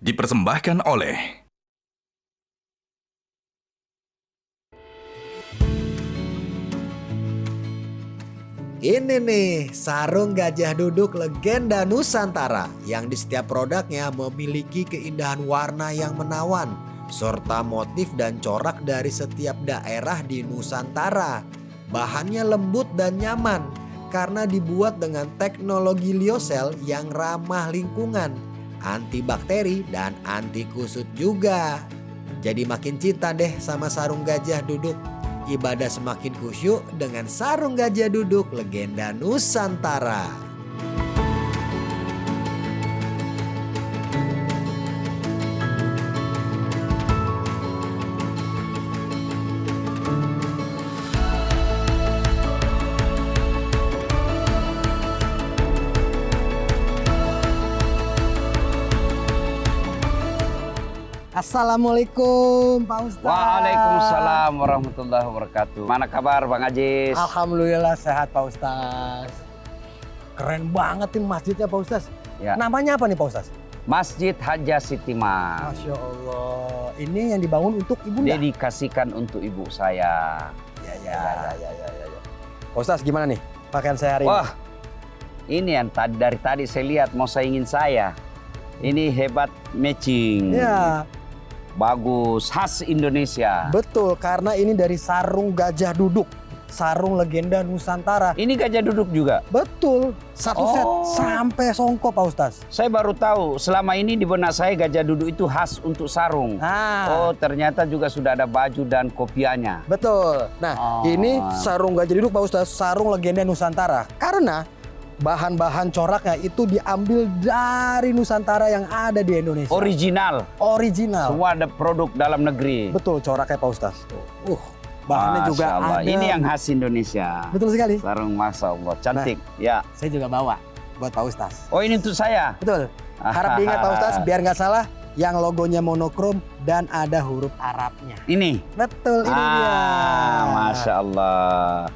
Dipersembahkan oleh Ini nih, sarung gajah duduk legenda Nusantara yang di setiap produknya memiliki keindahan warna yang menawan serta motif dan corak dari setiap daerah di Nusantara. Bahannya lembut dan nyaman karena dibuat dengan teknologi lyocell yang ramah lingkungan, antibakteri dan anti kusut juga. Jadi makin cinta deh sama sarung gajah duduk. Ibadah semakin khusyuk dengan sarung gajah duduk legenda Nusantara. Assalamualaikum Pak Ustadz. Waalaikumsalam warahmatullahi wabarakatuh. Mana kabar Bang Ajis? Alhamdulillah sehat Pak Ustadz. Keren banget nih masjidnya Pak Ustadz. Ya. Namanya apa nih Pak Ustadz? Masjid Hadjah Sitimang. Masya Allah. Ini yang dibangun untuk ibunda. Dedikasikan untuk ibu saya. Ya. Pak Ustadz gimana nih pakaian saya hari ini? Wah, ini yang dari tadi saya lihat mau saingin saya. Ini hebat matching. Ya. Bagus, khas Indonesia. Betul, karena ini dari sarung gajah duduk. Sarung legenda Nusantara. Ini gajah duduk juga? Betul, satu set sampai songkok Pak Ustadz. Saya baru tahu, selama ini di benak saya gajah duduk itu khas untuk sarung. Oh, ternyata juga sudah ada baju dan kopiahnya. Betul. Nah, ini sarung gajah duduk Pak Ustadz, sarung legenda Nusantara. Karena bahan-bahan coraknya itu diambil dari Nusantara yang ada di Indonesia. Original. Semua ada produk dalam negeri. Betul, coraknya Pak Ustadz. Bahannya Masya juga Allah. ada. Ini yang khas Indonesia. Betul sekali. Sarung Masya Allah, cantik. Ya. Saya juga bawa buat Pak Ustadz. Oh, ini untuk saya? Betul. Harap diingat Pak Ustadz, biar nggak salah, yang logonya monokrom dan ada huruf Arabnya. Ini? Betul, ini dia. Masya Allah.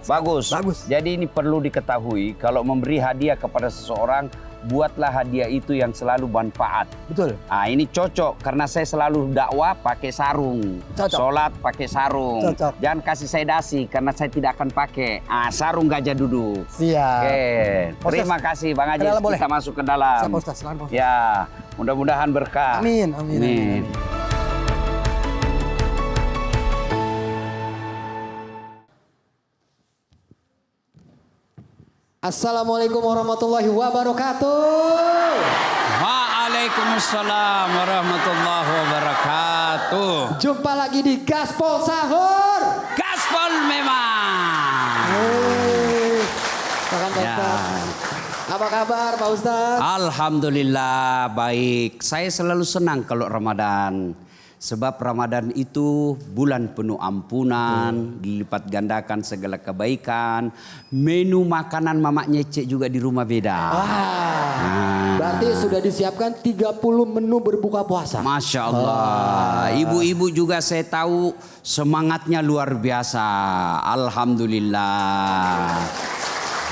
Bagus. Jadi ini perlu diketahui, kalau memberi hadiah kepada seseorang, buatlah hadiah itu yang selalu bermanfaat. Betul. Nah, ini cocok karena saya selalu dakwah pakai sarung. Cocok. Sholat pakai sarung. Cocok. Jangan kasih saya dasi karena saya tidak akan pakai. Sarung gajah duduk. Siap. Oke. Terima kasih Bang Ajis. Kita masuk ke dalam. Siap, Pak Ustadz. Silakan, Pak Ustadz. Ya, mudah-mudahan berkah. Amin. Assalamualaikum warahmatullahi wabarakatuh. Waalaikumsalam warahmatullahi wabarakatuh. Jumpa lagi di Gaspol Sahur. Gaspol memang. Pak Ustadz. Apa kabar Pak Ustadz? Alhamdulillah baik. Saya selalu senang kalau Ramadan. Sebab Ramadan itu bulan penuh ampunan, dilipat gandakan segala kebaikan. Menu makanan Mamak Nyece juga di rumah beda. Berarti sudah disiapkan 30 menu berbuka puasa. Masya Allah. Ibu-ibu juga saya tahu semangatnya luar biasa. Alhamdulillah.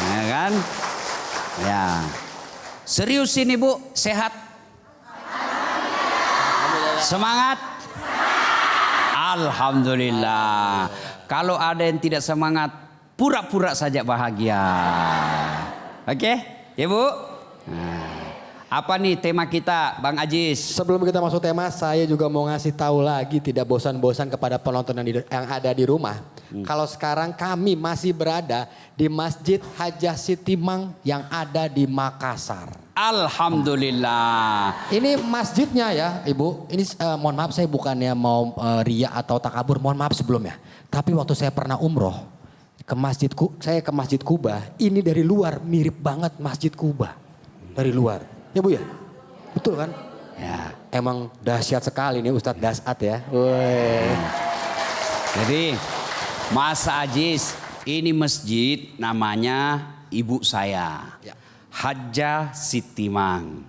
Ya kan? Ya. Serius ini Bu, sehat? Semangat? Alhamdulillah. Kalau ada yang tidak semangat, pura-pura saja bahagia. Oke? Ya Bu? Apa nih tema kita Bang Ajis? Sebelum kita masuk tema, saya juga mau ngasih tahu lagi tidak bosan-bosan kepada penonton yang ada di rumah. Kalau sekarang kami masih berada di Masjid Hadjah Sitimang yang ada di Makassar. Alhamdulillah. Ini masjidnya ya Ibu. Ini mohon maaf saya bukannya mau ria atau takabur. Mohon maaf sebelumnya. Tapi waktu saya pernah umroh saya ke Masjid Kuba. Ini dari luar mirip banget Masjid Kuba. Dari luar. Ya Bu ya? Betul kan? Ya. Emang dahsyat sekali nih Ustadz Dasat ya. Jadi Mas Ajis, ini masjid namanya ibu saya. Ya. Hadjah Sitimang.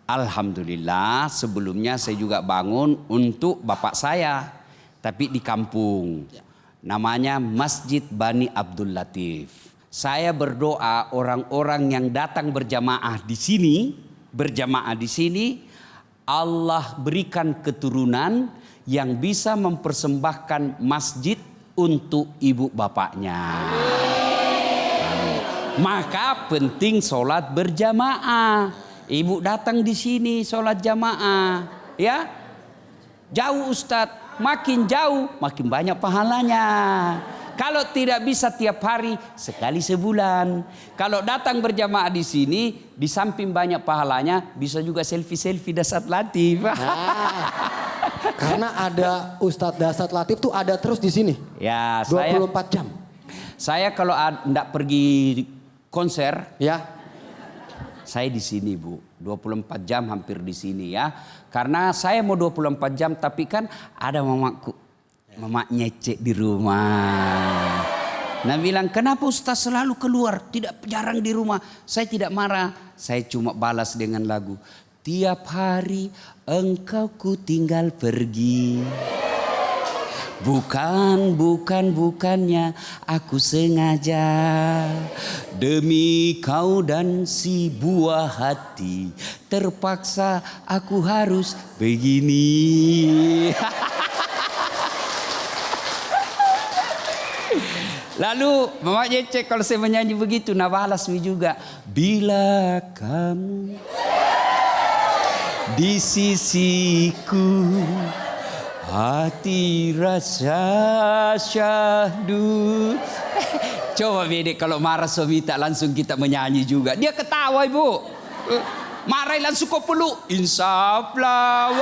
Alhamdulillah sebelumnya saya juga bangun untuk bapak saya. Tapi di kampung. Namanya Masjid Bani Abdul Latif. Saya berdoa orang-orang yang datang berjamaah di sini Allah berikan keturunan yang bisa mempersembahkan masjid untuk ibu bapaknya. Maka penting sholat berjamaah. Ibu datang di sini sholat jamaah, ya. Jauh Ustadz, makin jauh makin banyak pahalanya. Kalau tidak bisa tiap hari, sekali sebulan. Kalau datang berjamaah di sini, di samping banyak pahalanya, bisa juga selfie-selfie Dasat Latif. Karena ada Ustadz Dasat Latif tuh ada terus di sini. Ya, 24 jam. Saya kalau enggak pergi konser, Ya. saya di sini Bu, 24 jam hampir di sini ya. Karena saya mau 24 jam tapi kan ada mamaku, mama nyecek di rumah. Nah bilang, kenapa Ustaz selalu keluar, tidak jarang di rumah. Saya tidak marah, saya cuma balas dengan lagu. Tiap hari engkau ku tinggal pergi. Bukannya aku sengaja. Demi kau dan si buah hati, terpaksa aku harus begini. Lalu Mama Cecek kalau saya menyanyi begitu, nah balas juga. Bila kamu di sisiku, hati rasa syahdu. Coba Bede kalau marah Somita langsung kita menyanyi juga. Dia ketawa Ibu. Marah langsung kau peluk. Insaflah.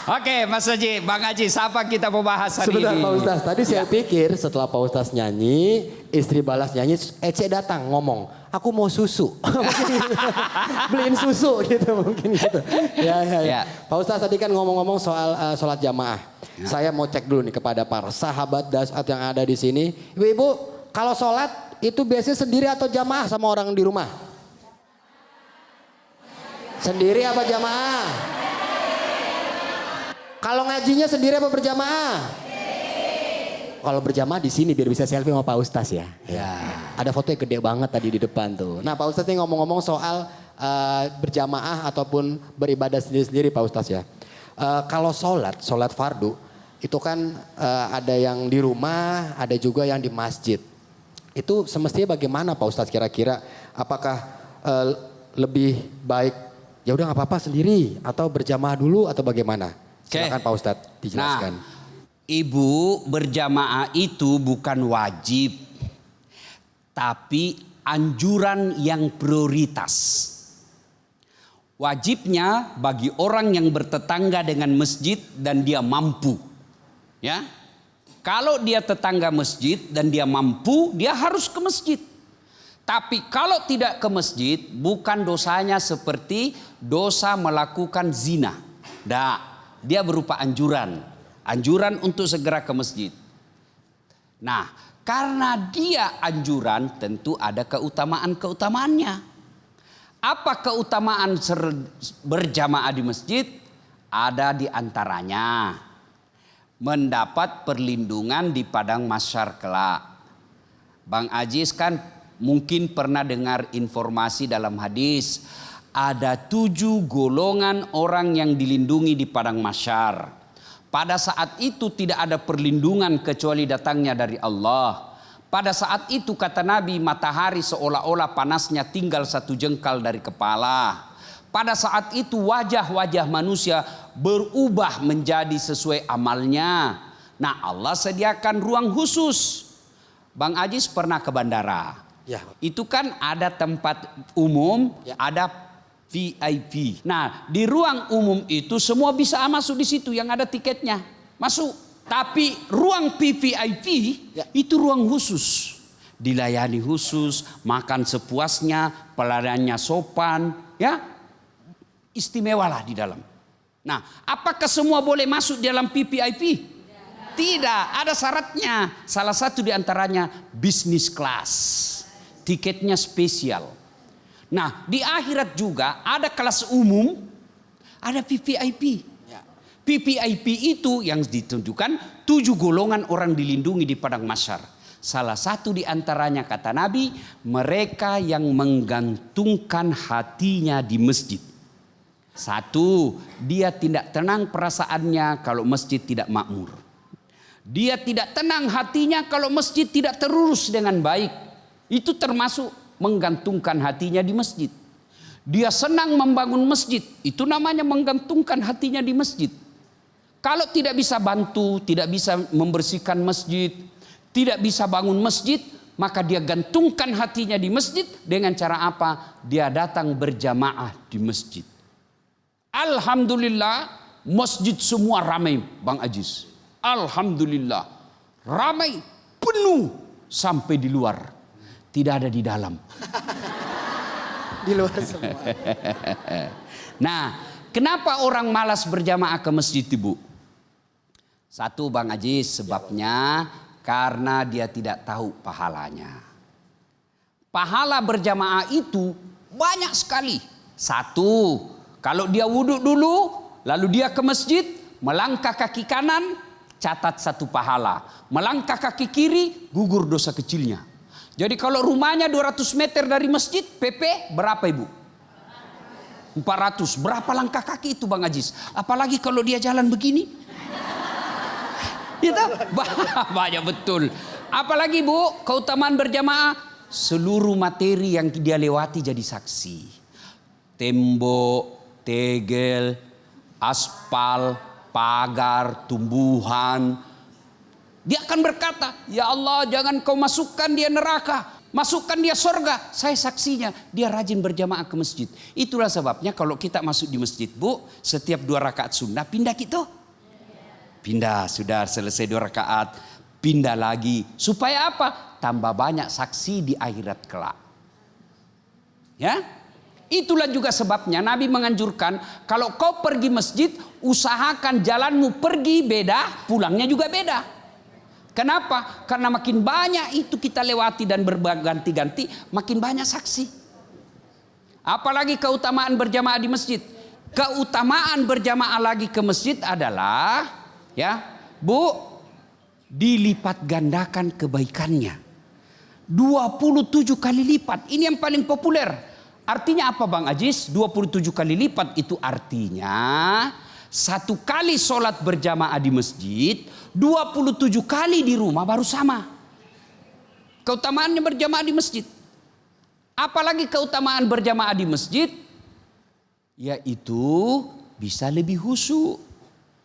Oke Mas Haji, Bang Haji, siapa kita mau bahas hari Sebentar ini? Pak Ustaz, tadi saya pikir setelah Pak Ustaz nyanyi, istri balas nyanyi, Ece datang ngomong, aku mau susu. Beliin susu gitu mungkin gitu. Ya. Pak Ustaz tadi kan ngomong-ngomong soal sholat jamaah. Ya. Saya mau cek dulu nih kepada para sahabat Dasat yang ada di sini. Ibu-ibu, kalau sholat itu biasanya sendiri atau jamaah sama orang di rumah? Sendiri apa jamaah? Kalau ngajinya sendiri apa berjamaah? Kalau berjamaah di sini biar bisa selfie sama Pak Ustaz ya. Ya. Ada fotonya gede banget tadi di depan tuh. Nah Pak Ustaz nih ngomong-ngomong soal berjamaah ataupun beribadah sendiri-sendiri Pak Ustaz ya. Kalau sholat fardu itu kan ada yang di rumah, ada juga yang di masjid. Itu semestinya bagaimana Pak Ustaz kira-kira? Apakah lebih baik ya udah nggak apa-apa sendiri atau berjamaah dulu atau bagaimana? Silakan Pak Ustadz dijelaskan. Nah, Ibu berjamaah itu bukan wajib, tapi anjuran yang prioritas. Wajibnya bagi orang yang bertetangga dengan masjid dan dia mampu. Ya, kalau dia tetangga masjid dan dia mampu, dia harus ke masjid. Tapi kalau tidak ke masjid, bukan dosanya seperti dosa melakukan zina. Dia berupa anjuran untuk segera ke masjid. Nah, karena dia anjuran tentu ada keutamaan-keutamaannya. Apa keutamaan berjamaah di masjid? Ada di antaranya mendapat perlindungan di padang mahsyar kelak. Bang Aziz kan mungkin pernah dengar informasi dalam hadis. Ada 7 golongan orang yang dilindungi di padang mahsyar. Pada saat itu tidak ada perlindungan kecuali datangnya dari Allah. Pada saat itu kata Nabi, matahari seolah-olah panasnya tinggal 1 jengkal dari kepala. Pada saat itu wajah-wajah manusia berubah menjadi sesuai amalnya. Nah Allah sediakan ruang khusus. Bang Aziz pernah ke bandara. Ya. Itu kan ada tempat umum, ya. Ada VIP. Nah, di ruang umum itu semua bisa masuk di situ yang ada tiketnya. Masuk. Tapi ruang VIP ya. Itu ruang khusus. Dilayani khusus, makan sepuasnya, pelayanannya sopan, ya. Istimewalah di dalam. Nah, apakah semua boleh masuk di dalam VIP? Tidak, ada syaratnya. Salah satu di antaranya business class. Tiketnya spesial. Nah, di akhirat juga ada kelas umum, ada VVIP. Ya. VVIP itu yang ditunjukkan 7 golongan orang dilindungi di padang mahsyar. Salah satu di antaranya kata Nabi, mereka yang menggantungkan hatinya di masjid. Satu, dia tidak tenang perasaannya kalau masjid tidak makmur. Dia tidak tenang hatinya kalau masjid tidak terurus dengan baik. Itu termasuk menggantungkan hatinya di masjid. Dia senang membangun masjid, itu namanya menggantungkan hatinya di masjid. Kalau tidak bisa bantu, tidak bisa membersihkan masjid, tidak bisa bangun masjid, maka dia gantungkan hatinya di masjid dengan cara apa? Dia datang berjamaah di masjid. Alhamdulillah, masjid semua ramai, Bang Ajis. Alhamdulillah, ramai, penuh sampai di luar. Tidak ada di dalam. Di luar semua. Nah, kenapa orang malas berjamaah ke masjid, Ibu? Satu, Bang Ajis, sebabnya karena dia tidak tahu pahalanya. Pahala berjamaah itu banyak sekali. Satu, kalau dia wudhu dulu, lalu dia ke masjid, melangkah kaki kanan, catat 1 pahala. Melangkah kaki kiri, gugur dosa kecilnya. Jadi kalau rumahnya 200 meter dari masjid, PP berapa Ibu? 400. Berapa langkah kaki itu Bang Ajis? Apalagi kalau dia jalan begini. Itu banyak betul. Apalagi Bu, keutamaan berjamaah, seluruh materi yang dia lewati jadi saksi. Tembok, tegel, aspal, pagar, tumbuhan. Dia akan berkata, ya Allah jangan kau masukkan dia neraka, masukkan dia surga. Saya saksinya, dia rajin berjamaah ke masjid. Itulah sebabnya kalau kita masuk di masjid Bu, setiap 2 rakaat sunnah pindah gitu. Pindah, sudah selesai 2 rakaat, pindah lagi. Supaya apa? Tambah banyak saksi di akhirat kelak. Ya? Itulah juga sebabnya Nabi menganjurkan kalau kau pergi masjid, usahakan jalanmu pergi beda, pulangnya juga beda. Kenapa? Karena makin banyak itu kita lewati dan berganti-ganti, makin banyak saksi. Apalagi keutamaan berjamaah di masjid. Keutamaan berjamaah lagi ke masjid adalah, ya Bu, dilipat gandakan kebaikannya. 27 kali lipat. Ini yang paling populer. Artinya apa Bang Ajis? 27 kali lipat itu artinya 1 kali sholat berjamaah di masjid, 27 kali di rumah baru sama. Keutamaannya berjamaah di masjid. Apalagi keutamaan berjamaah di masjid, yaitu bisa lebih khusyuk.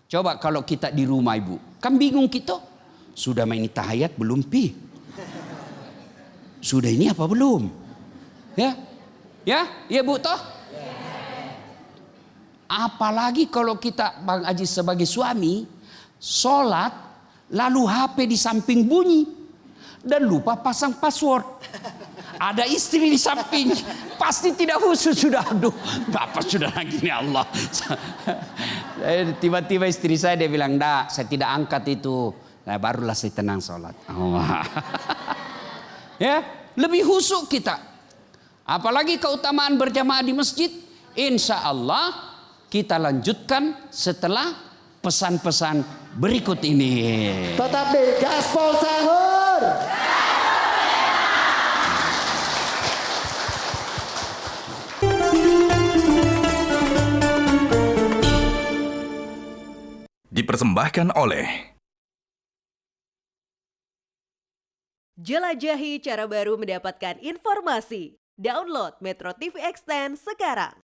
Coba kalau kita di rumah Ibu, kan bingung kita. Sudah main tahiyat belum pi? Sudah ini apa belum? Ya Bu toh? Apalagi kalau kita Bang Ajis sebagai suami, sholat lalu HP di samping bunyi dan lupa pasang password. Ada istri di samping, pasti tidak khusus sudah. Aduh, Bapak sudah lagi nih Allah. Tiba-tiba istri saya dia bilang, "Dah, saya tidak angkat itu." Nah, barulah saya tenang sholat. Ya, lebih khusyuk kita. Apalagi keutamaan berjamaah di masjid, insya Allah kita lanjutkan setelah pesan-pesan berikut ini. Tetap di Gaspol Sahur. Dipersembahkan oleh Jelajahi cara baru mendapatkan informasi. Download Metro TV Extend sekarang.